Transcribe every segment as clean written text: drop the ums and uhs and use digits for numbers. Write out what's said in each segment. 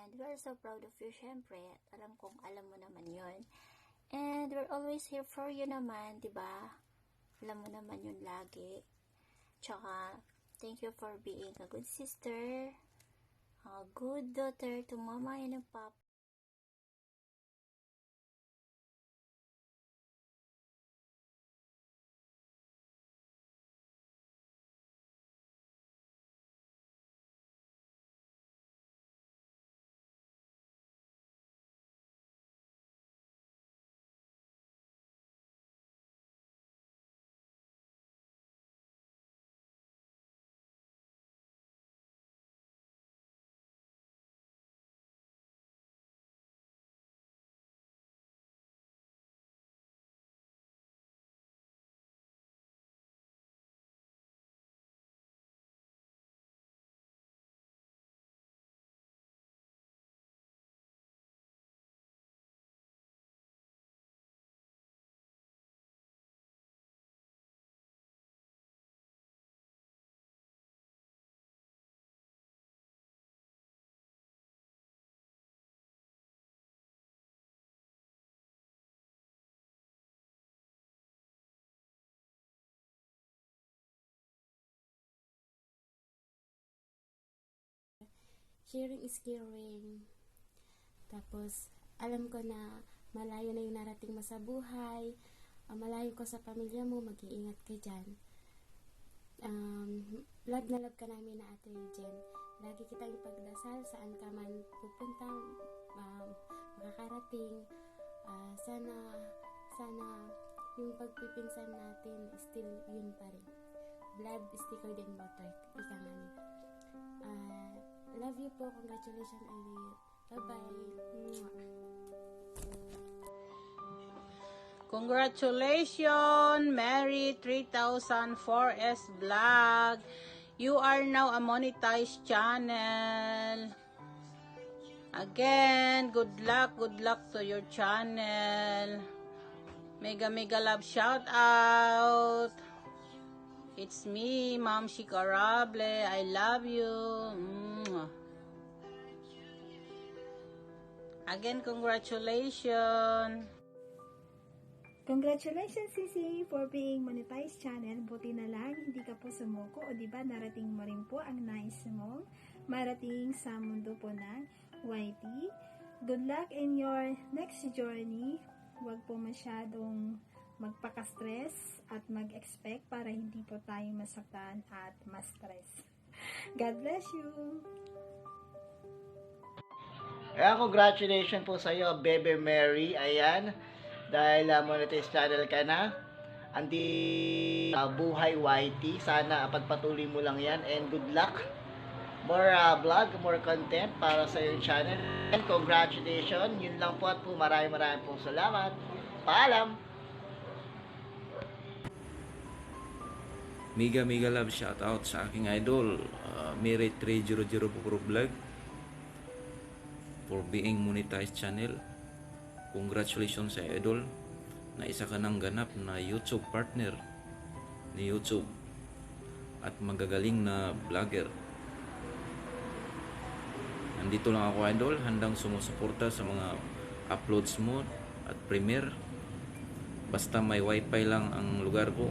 And we are so proud of you, syempre. Alam kong alam mo naman yon. And we're always here for you naman, di ba? Alam mo naman yun lagi. Tsaka, thank you for being a good sister, a good daughter to mama and papa. Sharing is caring. Tapos, alam ko na malayo na yung narating mo sa buhay. Malayo ko sa pamilya mo, mag-iingat ka dyan. Love na love ka namin na Ate Jen. Lagi kitang ipagdasal saan ka man pupunta, makakarating. Sana yung pagpipinsan natin still yun pa rin. Blood is thicker than water. Ika nga ni. Love you po. Congratulations ulit. Bye-bye. Congratulations, Mary 3004S Vlog. You are now a monetized channel. Again, good luck to your channel. Mega love shout out. It's me, Ma'am Shikarable. I love you. Again, congratulations. Congratulations, Sisi, for being monetized channel. Buti na lang, hindi ka po sumuko. O diba, narating mo rin po ang nais mo. Marating sa mundo po ng YT. Good luck in your next journey. Huwag po masyadong magpaka-stress at mag-expect para hindi po tayo masaktan at ma-stress. God bless you! Kaya congratulations po sa iyo, Bebe Mary. Ayan, dahil monetized channel ka na. Buhay YT. Sana pagpatuloy mo lang yan and good luck. More vlog, more content para sa iyong channel. And congratulations. Yun lang po at po maraming pong salamat. Paalam! Mega love shoutout sa aking idol, Mary 300 Bukuro Vlog, for being monetized channel. Congratulations sa idol na isa ka ng ganap na YouTube partner ni YouTube at magagaling na vlogger. Nandito lang ako idol, handang sumusuporta sa mga uploads mo at premiere. Basta may wifi lang ang lugar ko,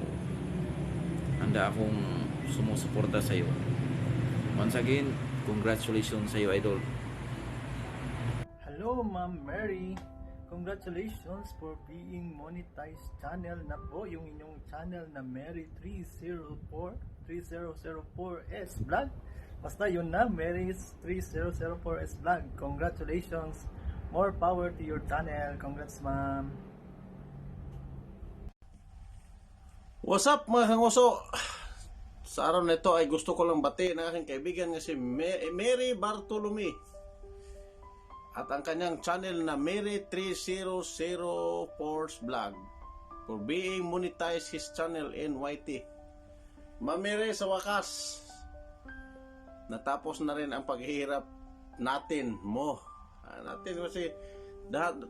handa akong sumusuporta sa iyo. Once again, congratulations sa iyo, idol. Hello, Ma'am Mary. Congratulations for being monetized channel na po yung inyong channel na Mary 3004S Vlog. Basta yun na, Mary's 3004S Vlog. Congratulations. More power to your channel. Congrats, ma'am. What's up mga kangoso? Sa araw na ito ay gusto ko lang batiin ang aking kaibigan na si Mary Bartolome at ang kanyang channel na Mary 3004's Vlog for being monetized his channel in YT. Ma'am Mary, sa wakas natapos na rin ang paghihirap natin natin kasi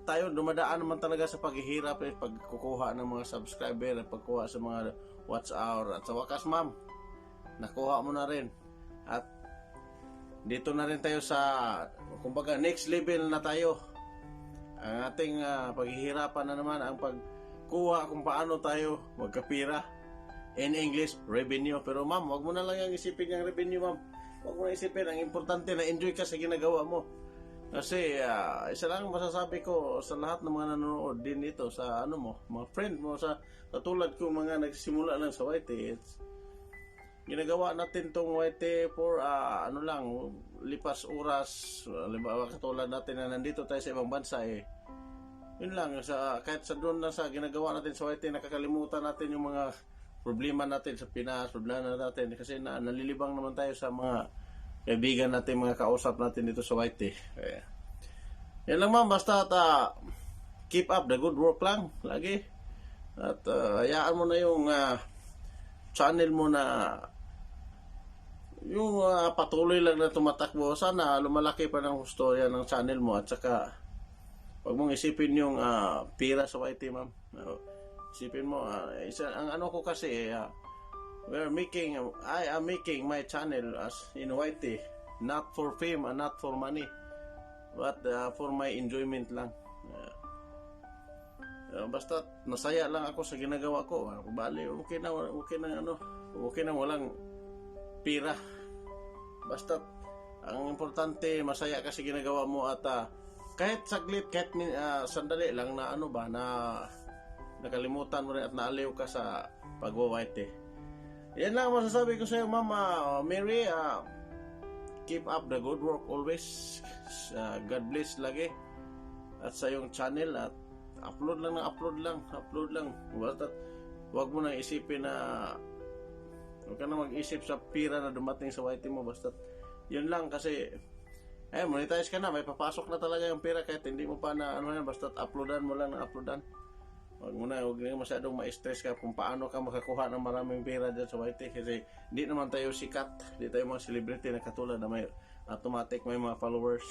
tayo dumadaan naman talaga sa paghihirap pagkukuha ng mga subscriber, pagkuha sa mga watch hour, at sa wakas ma'am nakuha mo na rin at dito na rin tayo sa, kumbaga, next level na tayo. Ang ating paghihirapan na naman ang pagkuha kung paano tayo magkapira. In English, revenue. Pero ma'am, wag mo na lang yung isipin yung revenue, ma'am. Wag mo na isipin. Ang importante na enjoy ka sa ginagawa mo. Kasi isa lang masasabi ko sa lahat ng mga nanonood din dito sa ano mo, mga friend mo, sa katulad ko mga nagsimula lang sa YT. Ginagawa natin tong YT for ano lang, lipas oras. Katulad natin na nandito tayo sa ibang bansa yun lang, kahit sa doon na sa ginagawa natin sa YT, nakakalimutan natin yung mga problema natin sa Pinas, problema natin kasi nalilibang naman tayo sa mga kaibigan natin, mga kausap natin dito sa YT. Yan lang ma'am, basta keep up the good work lang lagi. At hayaan mo na yung channel mo na yung patuloy lang na tumatakbo. Sana lumalaki pa ng hustorya ng channel mo, at saka huwag mong isipin yung pira sa YT, ma'am. Isipin mo, ang ano ko kasi, I am making my channel as in YT, not for fame and not for money, but for my enjoyment lang. Basta nasaya lang ako sa ginagawa ko. Bali, okay na walang pira. Basta ang importante, masaya ka sa ginagawa mo, at kahit saglit, kahit sandali lang na na nakalimutan mo rin at naaliw ka sa pag-YT. Yan lang masasabi ko sa iyo, Mama Mary. Keep up the good work always. God bless lagi. At sa iyong channel, at upload lang. Basta wag mo nang isipin na, huwag ka na mag-isip sa pira na dumating sa YT mo. Basta yun lang, kasi monetize ka na, may papasok na talaga yung pera kahit hindi mo pa na basta uploadan mo lang. Huwag na masyadong ma-stress ka kung paano ka makakuha ng maraming pera dyan sa YT, kasi hindi naman tayo sikat, hindi tayo mga celebrity na katulad na may automatic may mga followers.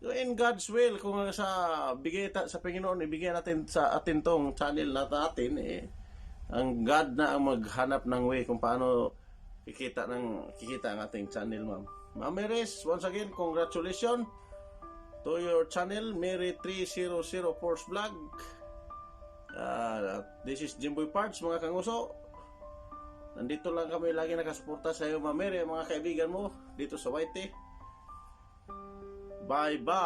So in God's will, kung sa Panginoon ibigay natin sa atin tong channel natin, ang God na ang maghanap ng way kung paano kikita ang ating channel, ma'am. Ma'am Maris, once again, congratulations to your channel, Mary 3004 Vlog. This is Jimboy Parts, mga kanguso. Nandito lang kami lagi nakasuporta sa iyo, Ma'am Mary, mga kaibigan mo dito sa YT. Bye-bye!